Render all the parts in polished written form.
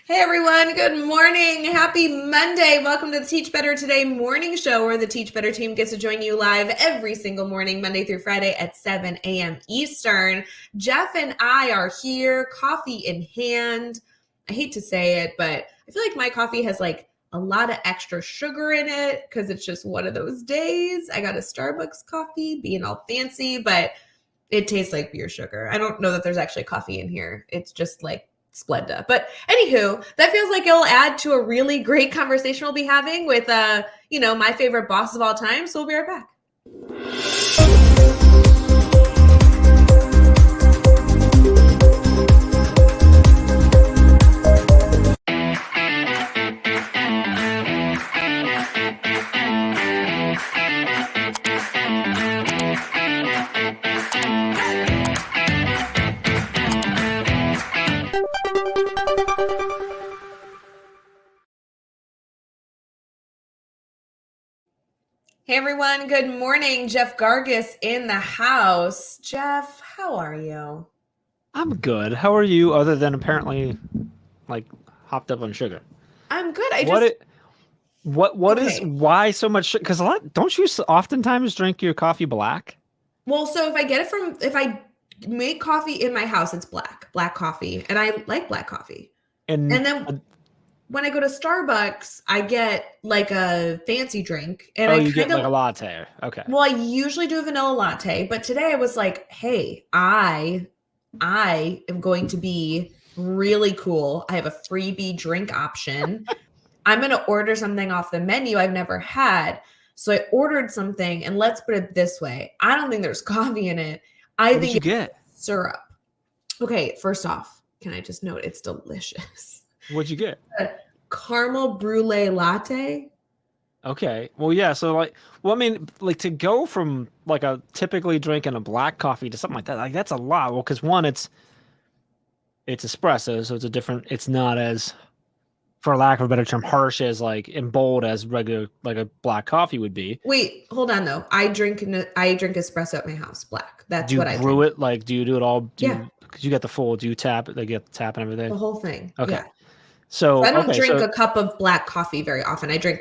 Hey everyone, good morning. Happy Monday. Welcome to the Teach Better Today morning show where the Teach Better team gets to join you live every single morning, Monday through Friday at 7 a.m. Eastern. Jeff and I are here, coffee in hand. I hate to say it, but I feel like my coffee has like a lot of extra sugar in it because it's just one of those days. I got a Starbucks coffee, being all fancy, but it tastes like beer sugar. I don't know that there's actually coffee in here. It's just like Splenda. But anywho, that feels like it'll add to a really great conversation we'll be having with, my favorite boss of all time. So we'll be right back. Hey everyone, good morning. Jeff Gargas in the house. Jeff, how are you? I'm good. How are you? Other than apparently, like, hopped up on sugar. I'm good. Why so much? Because don't you oftentimes drink your coffee black? Well, so if I make coffee in my house, it's black coffee, and I like black coffee. And then when I go to Starbucks, I get like a fancy drink, and you get like a latte. Okay. Well, I usually do a vanilla latte, but today I was like, hey, I am going to be really cool. I have a freebie drink option. I'm going to order something off the menu I've never had. So I ordered something, and let's put it this way. I don't think there's coffee in it. What did you get? Syrup. Okay, first off, can I just note it's delicious. What'd you get? A caramel brulee latte. Okay. Well, yeah. So to go from like a typically drinking a black coffee to something like that, like that's a lot. Well, because one, it's espresso, so it's not as, for lack of a better term, harsh as like and bold as regular like a black coffee would be. Wait, hold on though. I drink espresso at my house, black. That's what I brew drink. it? Like, do you do it all? Yeah. Because you get the full. Do you tap it? They get the tap and everything. The whole thing. Okay. Yeah. So I don't drink a cup of black coffee very often. I drink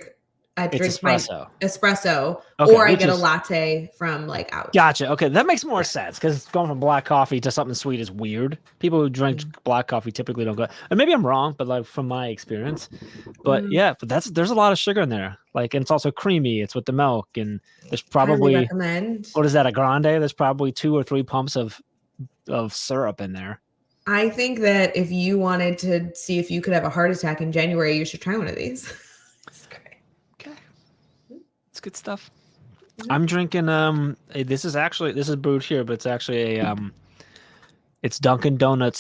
espresso. My espresso, or I get a latte from like out. Gotcha. Okay, that makes more sense because going from black coffee to something sweet is weird. People who drink black coffee typically don't go. And maybe I'm wrong, but like from my experience, but yeah, but there's a lot of sugar in there. Like, and it's also creamy. It's with the milk, and there's probably what is that, a grande? There's probably 2 or 3 pumps of syrup in there. I think that if you wanted to see if you could have a heart attack in January, you should try one of these. It's great. Okay. It's good stuff. I'm drinking this is brewed here, but it's actually a it's Dunkin' Donuts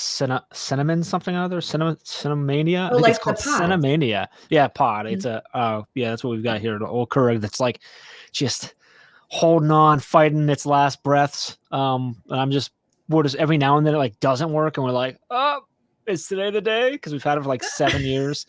cinnamon something or other, cinnamania. Oh, I think like it's called the pod. Cinnamania. Yeah, pod. It's that's what we've got here, the old Keurig that's like just holding on, fighting its last breaths. And we're just every now and then it like doesn't work, and we're like, oh, is today the day? Because we've had it for like 7 years,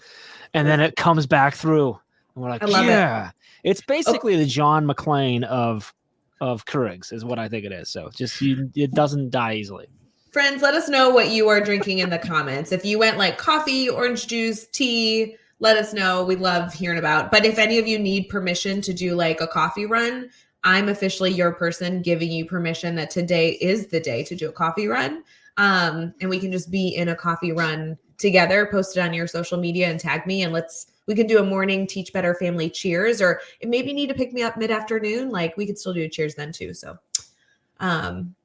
and then it comes back through, and we're like, yeah, it's basically the John McClane of Keurigs is what I think it is. So it doesn't die easily. Friends, let us know what you are drinking in the comments. If you went like coffee, orange juice, tea, let us know. We love hearing about. But if any of you need permission to do like a coffee run, I'm officially your person giving you permission that today is the day to do a coffee run. And we can just be in a coffee run together, post it on your social media and tag me, and we can do a morning Teach Better family cheers, or if maybe you need to pick me up mid-afternoon, like we could still do a cheers then too. So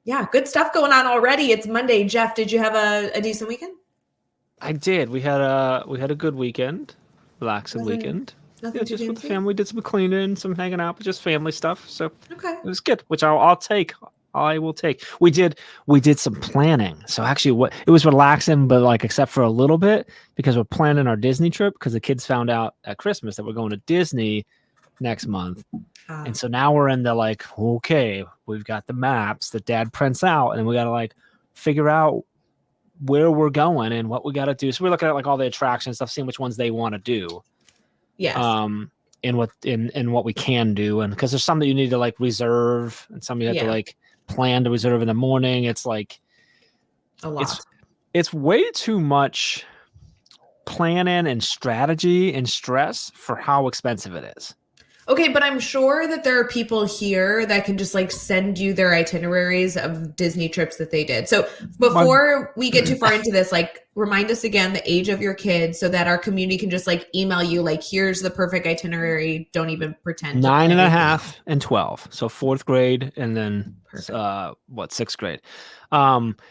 yeah, good stuff going on already. It's Monday. Jeff, did you have a decent weekend? I did. We had a good weekend, relaxing weekend. Nothing just with the family, did some cleaning, some hanging out, but just family stuff. So okay, it was good, which I'll take. I will take. We did some planning. So actually it was relaxing, but like except for a little bit, because we're planning our Disney trip because the kids found out at Christmas that we're going to Disney next month. And so now we're in the like, okay, we've got the maps that Dad prints out, and we got to like figure out where we're going and what we got to do. So we're looking at like all the attractions stuff, seeing which ones they want to do. Yes. And what we can do, and because there's some that you need to like reserve, and some you have to like plan to reserve in the morning. It's like a lot. It's way too much planning and strategy and stress for how expensive it is. Okay, but I'm sure that there are people here that can just like send you their itineraries of Disney trips that they did. So before we get too far into this, like remind us again the age of your kids so that our community can just like email you like, here's the perfect itinerary. Don't even pretend. 9.5 and 12. So 4th grade and then sixth grade.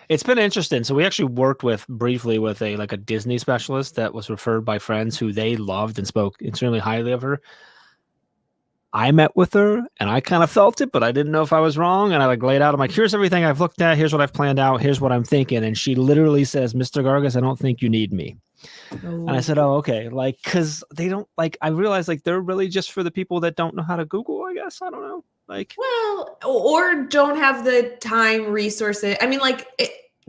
It's been interesting. So we actually worked briefly with a Disney specialist that was referred by friends who they loved and spoke extremely highly of her. I met with her and I kind of felt it, but I didn't know if I was wrong. And I laid out, I'm like, here's everything I've looked at. Here's what I've planned out. Here's what I'm thinking. And she literally says, Mr. Gargas, I don't think you need me. And I said, oh, okay. Cause they don't I realize they're really just for the people that don't know how to Google, I guess. I don't know. Well, or don't have the time, resources. I mean,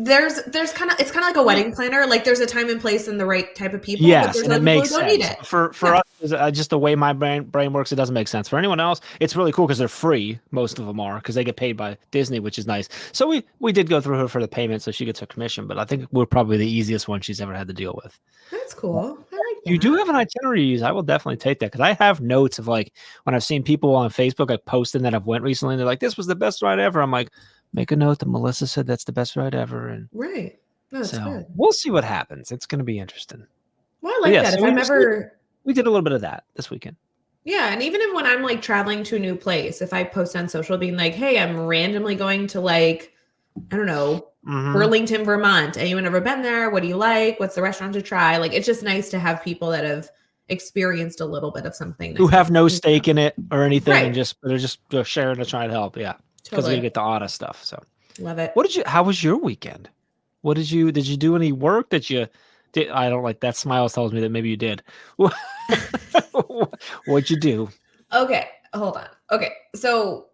there's kind of, it's kind of like a wedding planner. Like there's a time and place and the right type of people. Yes, but there's and it makes sense. Need it. For us, just the way my brain works, it doesn't make sense. For anyone else, it's really cool because they're free. Most of them are because they get paid by Disney, which is nice. So we did go through her for the payment, so she gets her commission. But I think we're probably the easiest one she's ever had to deal with. That's cool. I like that. You do have an itinerary to use. I will definitely take that because I have notes of when I've seen people on Facebook posting that I've went recently, and they're like, "This was the best ride ever." I'm like, make a note that Melissa said that's the best ride ever, and right. No, that's good. We'll see what happens. It's going to be interesting. Well, I like that. So we did a little bit of that this weekend. Yeah, and even when I'm traveling to a new place, if I post on social being like, "Hey, I'm randomly going to I don't know, Burlington, Vermont. Anyone ever been there? What do you like? What's the restaurant to try?" It's just nice to have people that have experienced a little bit of something. Who have no stake in it or anything, right. and they're just sharing to try to help. Yeah, because we get the honest stuff. So love it. How was your weekend? Did you do any work that you did? I don't like that smile tells me that maybe you did. What'd you do? Okay, hold on. Okay, so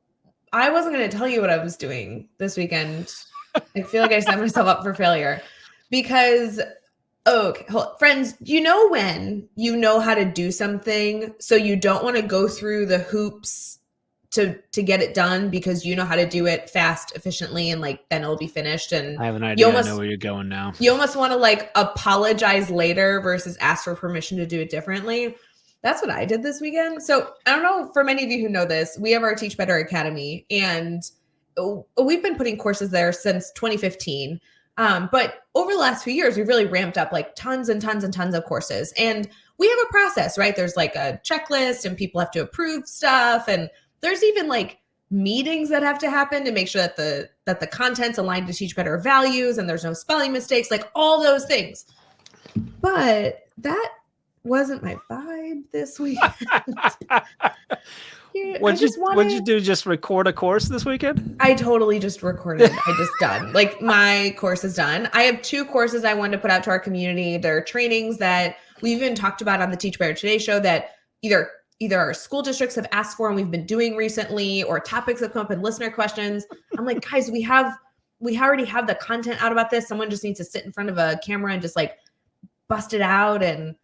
I wasn't going to tell you what I was doing this weekend. I feel like I set myself up for failure because, friends, you know when you know how to do something, so you don't want to go through the hoops to get it done because you know how to do it fast, efficiently, and then it'll be finished. And I have an idea. I know where you're going now. You almost want to apologize later versus ask for permission to do it differently. That's what I did this weekend. So I don't know, for many of you who know this, we have our Teach Better Academy, and we've been putting courses there since 2015. But over the last few years, we've really ramped up tons and tons and tons of courses. And we have a process, right? There's a checklist and people have to approve stuff. And there's even meetings that have to happen to make sure that the content's aligned to Teach Better values and there's no spelling mistakes, all those things. But that wasn't my vibe this weekend. What'd you do? Just record a course this weekend? I totally just recorded. I just done. My course is done. I have 2 courses I wanted to put out to our community. They're trainings that we've even talked about on the Teach Better Today show that either our school districts have asked for and we've been doing recently, or topics that come up in listener questions. I'm like, guys, we already have the content out about this. Someone just needs to sit in front of a camera and just bust it out. And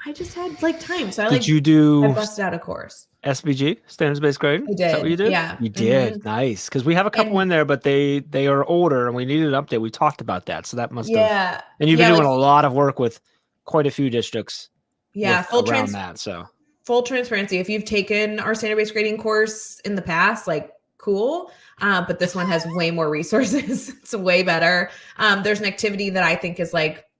I just had time. So I busted out a course. SBG, standards-based grading? I did. Is that what you did? Yeah. You did. Mm-hmm. Nice. Because we have a couple in there, but they are older and we needed an update. We talked about that. So that must have. And you've been doing a lot of work with quite a few districts. Yeah. Full transparency. If you've taken our standard-based grading course in the past, cool. But this one has way more resources. It's way better. There's an activity that I think is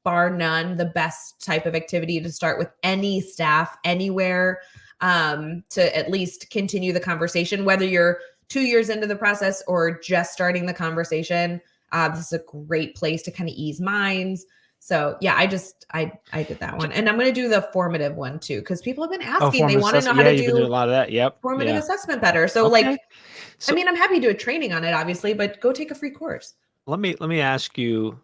bar none, the best type of activity to start with any staff anywhere, to at least continue the conversation, whether you're 2 years into the process or just starting the conversation. This is a great place to kind of ease minds. So yeah, I did that one, and I'm going to do the formative one too, because people have been asking. They want to know how to do a lot of that. Yep. Formative assessment better. So I'm happy to do a training on it, obviously, but go take a free course. Let me ask you.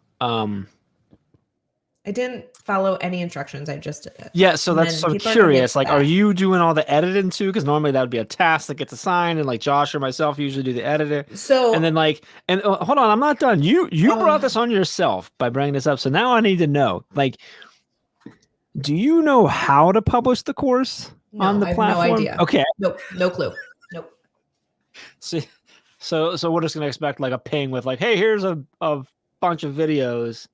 I didn't follow any instructions. I just did it. Yeah, so I'm curious. Are you doing all the editing too? Because normally that would be a task that gets assigned, and Josh or myself usually do the editing. So and then hold on, I'm not done. You brought this on yourself by bringing this up. So now I need to know. Do you know how to publish the course on the platform? No idea. Okay. Nope. No clue. Nope. See, so we're just gonna expect a ping with hey, here's a bunch of videos.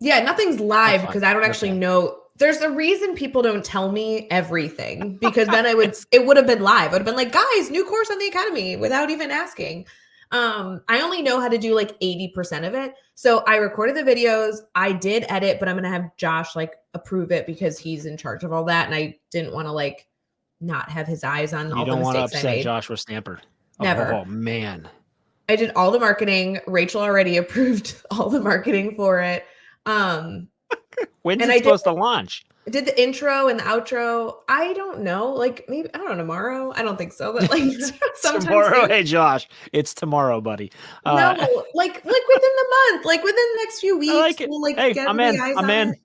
Yeah, nothing's live because I don't actually know. there's a reason people don't tell me everything, because then it would have been live. I would have been like, guys, new course on the Academy, without even asking. I only know how to do like 80% of it. So I recorded the videos. I did edit, but I'm going to have Josh like approve it because he's in charge of all that. And I didn't want to like not have his eyes on all the mistakes I made. You don't want to upset Joshua Stamper. Never. Oh, man. I did all the marketing. Rachel already approved all the marketing for it. When's it supposed to launch? I did the intro and the outro. I don't know. Like maybe, I don't know, tomorrow. I don't think so, but like tomorrow. Hey, Josh, it's tomorrow, buddy. No, like within the month, like within the next few weeks. Like we'll like hey, get I'm in. eyes I'm on in. It.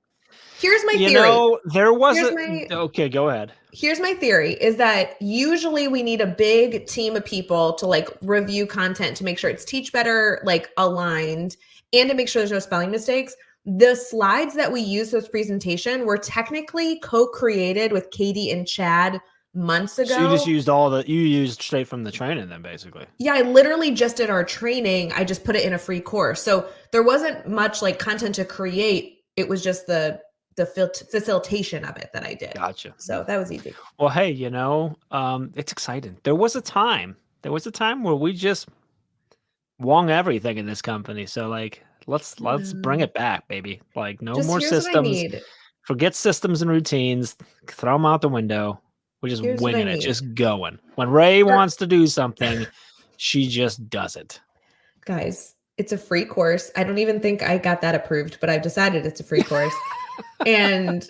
Here's my theory. You know, there wasn't. Okay, go ahead. Here's my theory is that usually we need a big team of people to like review content to make sure it's Teach Better, like aligned, and to make sure there's no spelling mistakes. The slides that we use for this presentation were technically co-created with Katie and Chad months ago. So you just used you used straight from the training then, basically. Yeah, I literally just did our training. I just put it in a free course. So there wasn't much like content to create. It was just the facilitation of it that I did. Gotcha. So that was easy. Well, hey, you know, it's exciting. There was a time where we just won everything in this company. So like, let's bring it back, baby. Like no more systems. Forget systems and routines. Throw them out the window. We're just winging it, just going. When Ray wants to do something, she just does it. Guys, it's a free course. I don't even think I got that approved, but I've decided it's a free course. And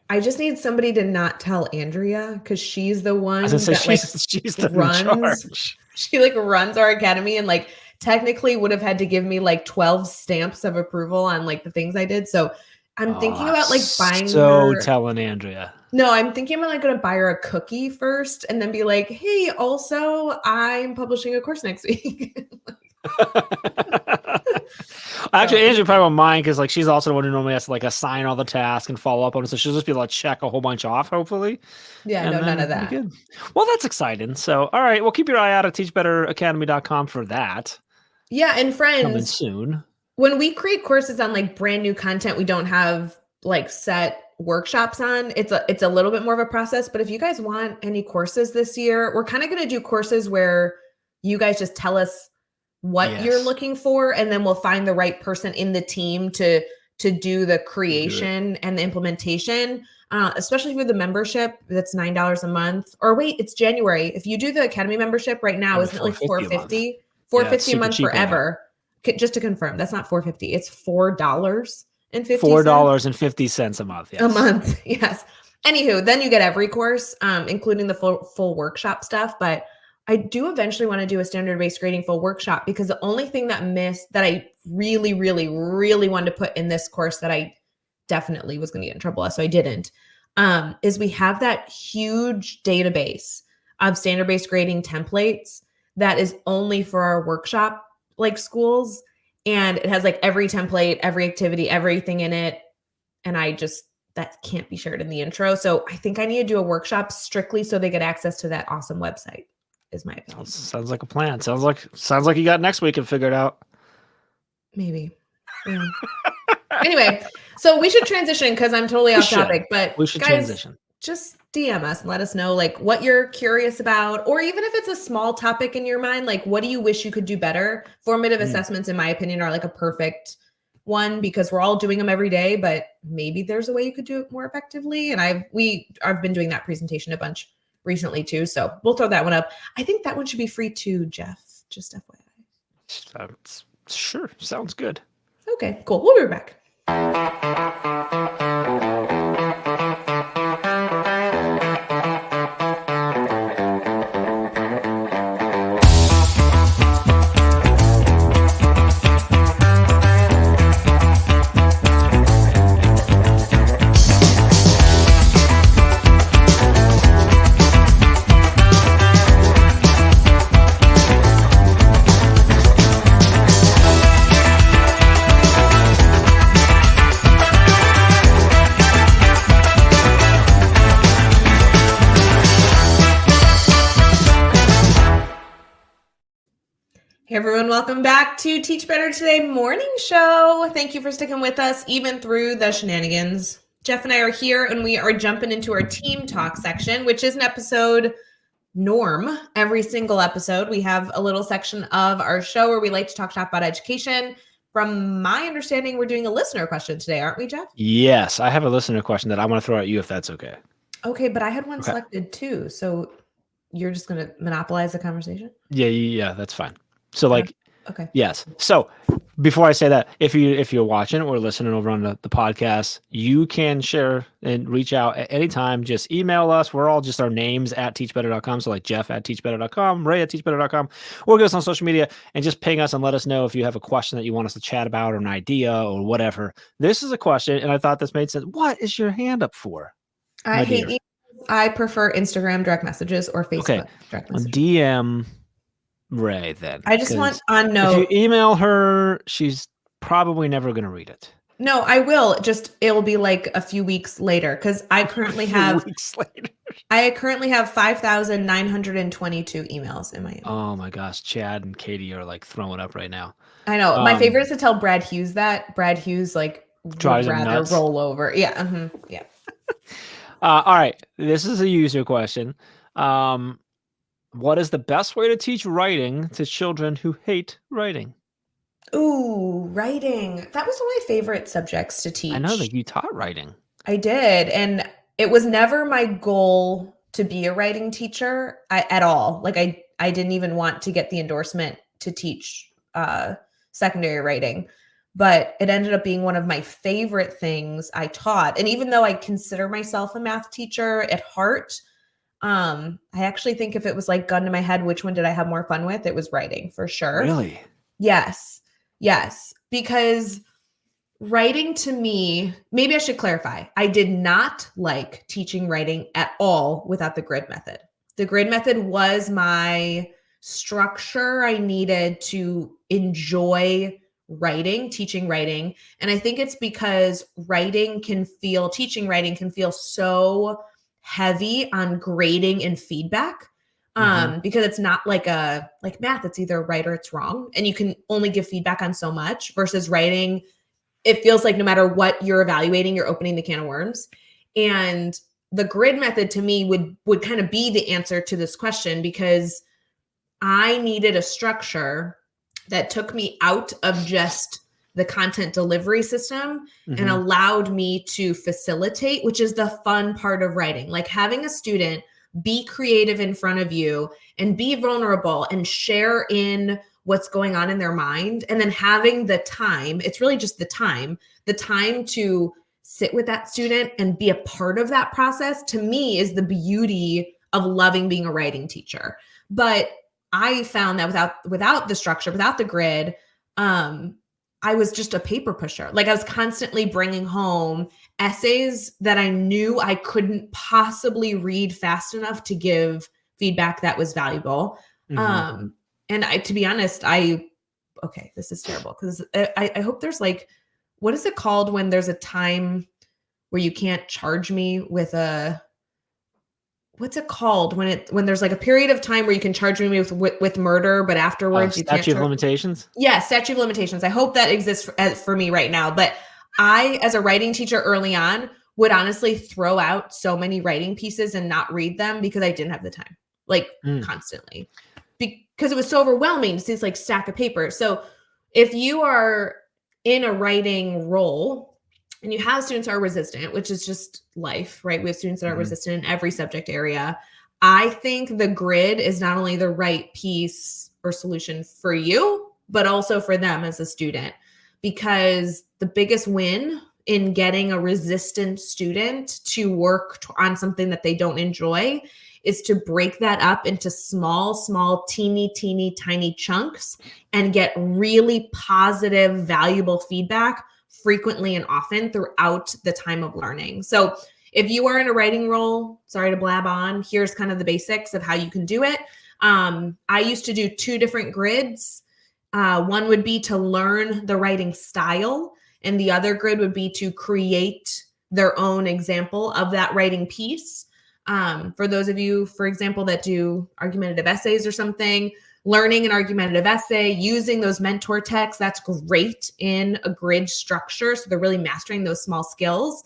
I just need somebody to not tell Andrea, because she's the one that she's the runs. She like runs our academy and like technically would have had to give me like 12 stamps of approval on like the things I did. So I'm thinking about like buying her. Telling Andrea. No, I'm thinking I'm like going to buy her a cookie first and then be like, hey, also I'm publishing a course next week. Actually, Andrea probably won't mind because like she's also the one who normally has to like assign all the tasks and follow up on it. So she'll just be able to check a whole bunch off, hopefully. Yeah, no, none of that. Good. Well, that's exciting. So, all right, well, keep your eye out at teachbetteracademy.com for that. Yeah, and friends, coming soon. When we create courses on like brand new content, we don't have like set workshops on. It's a little bit more of a process. But if you guys want any courses this year, we're kind of going to do courses where you guys just tell us what you're looking for, and then we'll find the right person in the team to do the creation and the implementation, especially with the membership. That's $9 a month. Or wait, it's January. If you do the Academy membership right now, isn't it like $450? $450 a month forever. Just to confirm, that's not $450. It's $4.50. $4.50 a month. Yes. A month. Yes. Anywho, then you get every course, including the full workshop stuff. But I do eventually want to do a standard-based grading full workshop, because the only thing that I really, really, really wanted to put in this course that I definitely was going to get in trouble with, so I didn't, is we have that huge database of standard-based grading templates that is only for our workshop like schools. And it has like every template, every activity, everything in it. And that can't be shared in the intro. So I think I need to do a workshop strictly so they get access to that awesome website, is my opinion. Sounds like a plan. Sounds like you got next week and figured out. Maybe. Yeah. Anyway, so we should transition because I'm totally off topic, but we should transition. Just DM us and let us know like what you're curious about, or even if it's a small topic in your mind, like what do you wish you could do better? Formative assessments, in my opinion, are like a perfect one because we're all doing them every day, but maybe there's a way you could do it more effectively. And I've been doing that presentation a bunch recently too. So we'll throw that one up. I think that one should be free too, Jeff. Just FYI. Sure. Sounds good. Okay, cool. We'll be back. Hey everyone, welcome back to Teach Better Today morning show. Thank you for sticking with us even through the shenanigans. Jeff and I are here, and we are jumping into our team talk section, which is an episode norm. Every single episode, we have a little section of our show where we like to talk shop about education. From my understanding, we're doing a listener question today, aren't we, Jeff? Yes, I have a listener question that I want to throw at you if that's okay. Okay, but I had one selected too, so you're just going to monopolize the conversation? Yeah, that's fine. So like, okay. Yes. So before I say that, if you're watching or listening over on the podcast, you can share and reach out at any time. Just email us. We're all just our names at teachbetter.com. So like Jeff at teachbetter.com, Ray at teachbetter.com, or get us on social media and just ping us and let us know if you have a question that you want us to chat about or an idea or whatever. This is a question, and I thought this made sense. What is your hand up for? I hate emails. I prefer Instagram direct messages or Facebook direct messages. DM Ray then. I just want on note. If you email her, she's probably never going to read it. No, I will. Just it will be like a few weeks later because I currently have weeks later. I currently have 5,922 emails in my email. Oh my gosh, Chad and Katie are like throwing up right now. I know. My favorite is to tell Brad Hughes that. Brad Hughes like drives would him rather nuts. roll over. Yeah. Yeah. All right. This is a user question. What is the best way to teach writing to children who hate writing? Ooh, writing. That was one of my favorite subjects to teach. I know that you taught writing. I did. And it was never my goal to be a writing teacher at all. Like I didn't even want to get the endorsement to teach secondary writing. But it ended up being one of my favorite things I taught. And even though I consider myself a math teacher at heart, I actually think if it was like gun to my head, which one did I have more fun with? It was writing for sure. Really? Yes. Because writing to me, maybe I should clarify. I did not like teaching writing at all without the grid method. The grid method was my structure I needed to enjoy teaching writing. And I think it's because teaching writing can feel so heavy on grading and feedback. Because it's not like math, it's either right or it's wrong. And you can only give feedback on so much versus writing. It feels like no matter what you're evaluating, you're opening the can of worms. And the grid method to me would kind of be the answer to this question because I needed a structure that took me out of just the content delivery system and allowed me to facilitate, which is the fun part of writing. Like having a student be creative in front of you and be vulnerable and share in what's going on in their mind. And then having the time, it's really just the time to sit with that student and be a part of that process, to me is the beauty of loving being a writing teacher. But I found that without the structure, without the grid, I was just a paper pusher. Like I was constantly bringing home essays that I knew I couldn't possibly read fast enough to give feedback that was valuable. And to be honest, this is terrible because I hope there's like, what is it called when there's a time where you can't charge me with what's it called when there's like a period of time where you can charge me with murder, but afterwards you can't. Statute of limitations? Yes, statute of limitations. I hope that exists for me right now. But I, as a writing teacher early on, would honestly throw out so many writing pieces and not read them because I didn't have the time, constantly, because it was so overwhelming to see this like stack of paper. So if you are in a writing role and you have students who are resistant, which is just life, right? We have students that are resistant in every subject area. I think the grid is not only the right piece or solution for you, but also for them as a student, because the biggest win in getting a resistant student to work on something that they don't enjoy is to break that up into small, teeny, tiny chunks and get really positive, valuable feedback frequently and often throughout the time of learning. So if you are in a writing role, sorry to blab on, here's kind of the basics of how you can do it. I used to do 2 different grids. One would be to learn the writing style, and the other grid would be to create their own example of that writing piece. For those of you, for example, that do argumentative essays or something, learning an argumentative essay, using those mentor texts, that's great in a grid structure. So they're really mastering those small skills.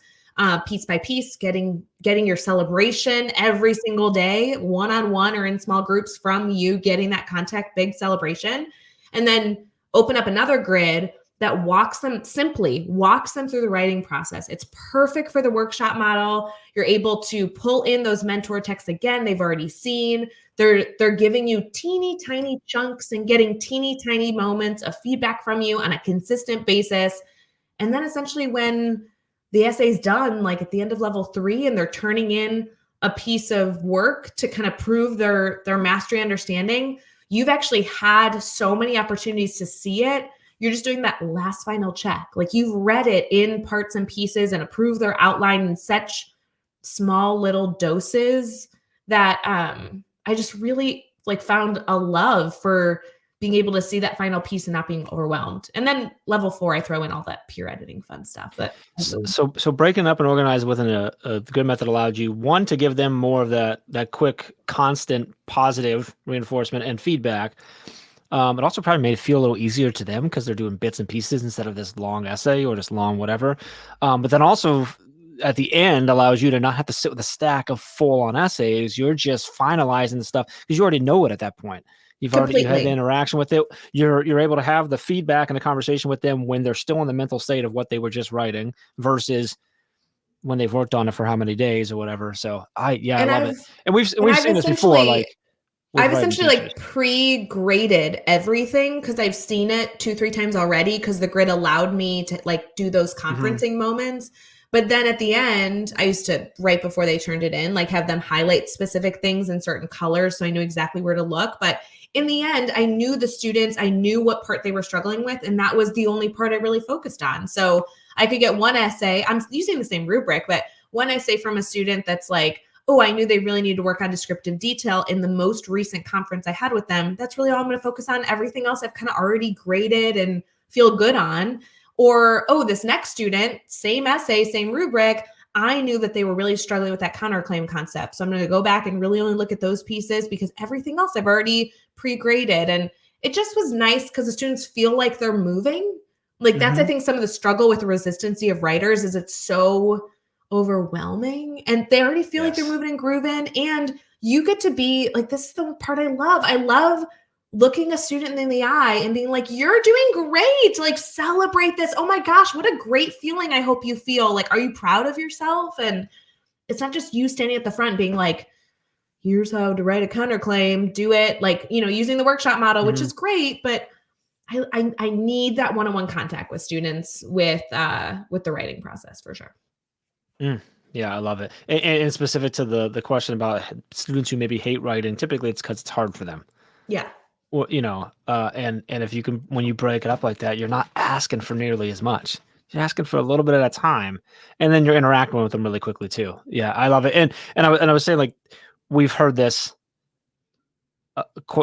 piece by piece, getting your celebration every single day, one-on-one or in small groups from you, getting that contact, big celebration, and then open up another grid that walks them through the writing process. It's perfect for the workshop model. You're able to pull in those mentor texts again, they've already seen. They're giving you teeny tiny chunks and getting teeny tiny moments of feedback from you on a consistent basis. And then essentially when the essay's done, like at the end of level 3, and they're turning in a piece of work to kind of prove their mastery understanding, you've actually had so many opportunities to see it. You're just doing that last final check. Like you've read it in parts and pieces and approved their outline in such small little doses that I just really like found a love for being able to see that final piece and not being overwhelmed. And then level 4, I throw in all that peer editing fun stuff. But so breaking up and organized within a good method allowed you, one, to give them more of that quick, constant, positive reinforcement and feedback. It also probably made it feel a little easier to them because they're doing bits and pieces instead of this long essay or this long whatever. But then also at the end allows you to not have to sit with a stack of full-on essays. You're just finalizing the stuff because you already know it at that point. You had the interaction with it. You're able to have the feedback and the conversation with them when they're still in the mental state of what they were just writing versus when they've worked on it for how many days or whatever. So I love it. And we've seen this before, like I've essentially like pre-graded everything because I've seen it 2-3 times already because the grid allowed me to like do those conferencing moments. But then at the end, I used to, right before they turned it in, like have them highlight specific things in certain colors so I knew exactly where to look. But in the end, I knew the students, I knew what part they were struggling with, and that was the only part I really focused on. So I could get one essay, I'm using the same rubric, but one essay from a student that's like, oh, I knew they really need to work on descriptive detail in the most recent conference I had with them. That's really all I'm going to focus on. Everything else I've kind of already graded and feel good on. Or, oh, this next student, same essay, same rubric, I knew that they were really struggling with that counterclaim concept. So I'm going to go back and really only look at those pieces because everything else I've already pre-graded. And it just was nice because the students feel like they're moving. Like that's, I think, some of the struggle with the resistancy of writers is it's so overwhelming and they already feel like they're moving and grooving. And you get to be like, this is the part I love. I love looking a student in the eye and being like, you're doing great. Like celebrate this. Oh my gosh, what a great feeling. I hope you feel like, are you proud of yourself? And it's not just you standing at the front being like, here's how to write a counterclaim, do it. Like, you know, using the workshop model, which is great, but I need that one-on-one contact with students with the writing process for sure. Yeah, I love it. And specific to the question about students who maybe hate writing, typically it's because it's hard for them. Yeah. Well, you know, and if you can, when you break it up like that, you're not asking for nearly as much. You're asking for a little bit at a time, and then you're interacting with them really quickly too. Yeah, I love it. And I was saying, like, we've heard this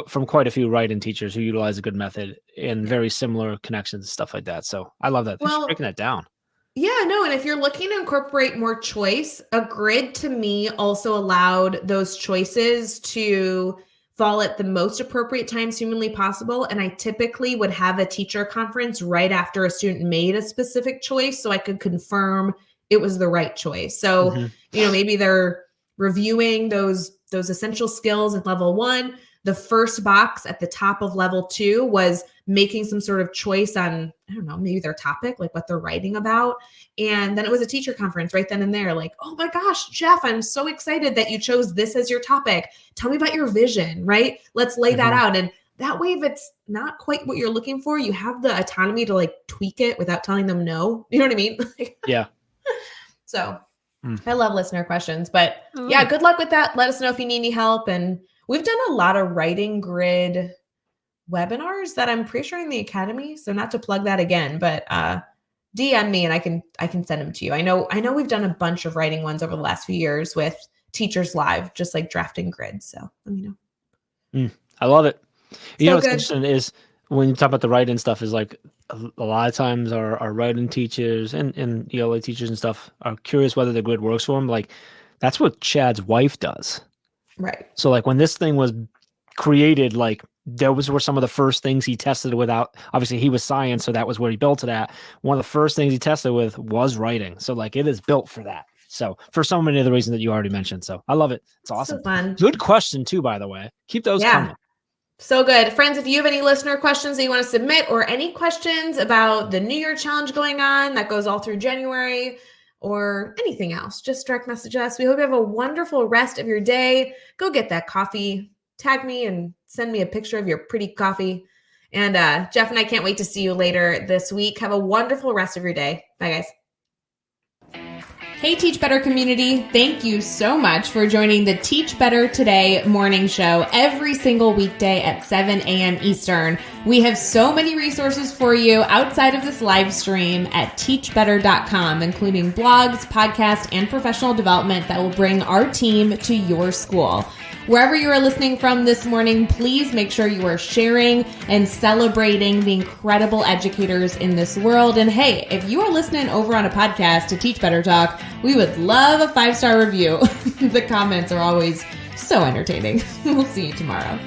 from quite a few writing teachers who utilize a good method and very similar connections and stuff like that. So I love that. Thanks for breaking that down. Yeah, no, and if you're looking to incorporate more choice, a grid to me also allowed those choices to fall at the most appropriate times humanly possible. And I typically would have a teacher conference right after a student made a specific choice so I could confirm it was the right choice. So, you know, maybe they're reviewing those essential skills at level 1. The first box at the top of level 2 was making some sort of choice on, I don't know, maybe their topic, like what they're writing about. And then it was a teacher conference right then and there, like, oh my gosh, Jeff, I'm so excited that you chose this as your topic. Tell me about your vision, right? Let's lay that out. And that way, if it's not quite what you're looking for, you have the autonomy to like tweak it without telling them no. You know what I mean? Yeah. So I love listener questions, but yeah, good luck with that. Let us know if you need any help. And we've done a lot of writing grid webinars that I'm pretty sure in the academy. So not to plug that again, but DM me and I can send them to you. I know we've done a bunch of writing ones over the last few years with Teachers Live, just like drafting grids. So let me know. I love it. You know what's good. interesting is when you talk about the writing stuff is like a lot of times our writing teachers and ELA teachers and stuff are curious whether the grid works for them. Like that's what Chad's wife does. Right. So like when this thing was created like those were some of the first things he tested without. Obviously, he was science, so that was where he built it at. One of the first things he tested with was writing. So like it is built for that. So for so many of the reasons that you already mentioned. So I love it. It's awesome. So fun. Good question too, by the way. Keep those coming. So good. Friends, if you have any listener questions that you want to submit or any questions about the New Year challenge going on that goes all through January or anything else, just direct message us. We hope you have a wonderful rest of your day. Go get that coffee. Tag me and send me a picture of your pretty coffee. And Jeff and I can't wait to see you later this week. Have a wonderful rest of your day. Bye, guys. Hey, Teach Better community. Thank you so much for joining the Teach Better Today morning show every single weekday at 7 a.m. Eastern. We have so many resources for you outside of this live stream at teachbetter.com, including blogs, podcasts, and professional development that will bring our team to your school. Wherever you are listening from this morning, please make sure you are sharing and celebrating the incredible educators in this world. And hey, if you are listening over on a podcast to Teach Better Talk, we would love a 5-star review. The comments are always so entertaining. We'll see you tomorrow.